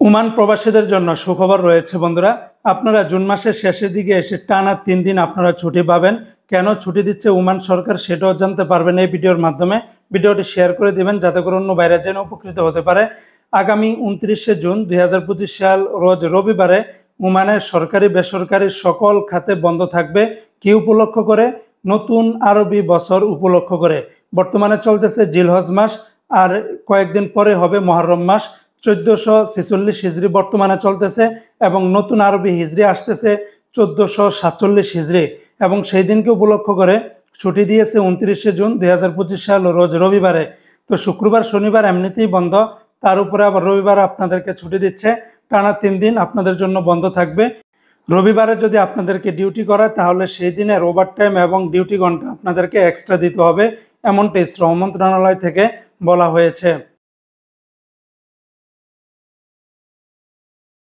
Oman প্রবাসীদের জন্য সুখবর রয়েছে বন্ধুরা। আপনারা জুন মাসের শেষের দিকে এসে টানা 3 দিন আপনারা ছুটি পাবেন। কেন ছুটি দিচ্ছে ওমান সরকার সেটাও জানতে পারবেন এই ভিডিওর মাধ্যমে। ভিডিওটি শেয়ার করে দিবেন যাতে করে অন্য বাইরে যেন উপকৃত হতে পারে। আগামী 29শে জুন 2025 সাল রোজ রবিবারে ওমানের সরকারি বেসরকারি সকল খাতে বন্ধ থাকবে। কি উপলক্ষ করে? নতুন আরবি বছর উপলক্ষ করে। বর্তমানে চলতেছে জিলহজ মাস, আর কয়েকদিন পরে হবে মুহররম মাস। 1446 হিজরি বর্তমানে চলতেছে এবং নতুন আরবি হিজরি আসতেছে 1447 হিজরি, এবং সেই দিনকে উপলক্ষ করে ছুটি দিয়েছে 29শে জুন 2025 সাল রোজ রবিবারে। তো শুক্রবার শনিবার এমনিতেই বন্ধ, তার উপরে আবার রবিবার আপনাদেরকে ছুটি দিচ্ছে। টানা 3 দিন আপনাদের জন্য বন্ধ থাকবে। রবিবারে যদি আপনাদেরকে ডিউটি করায় তাহলে সেই দিনের ওভারটাইম এবং ডিউটি ঘন্টা আপনাদেরকে এক্সট্রা দিতে হবে, এমনটাই শ্রম মন্ত্রণালয় থেকে বলা হয়েছে।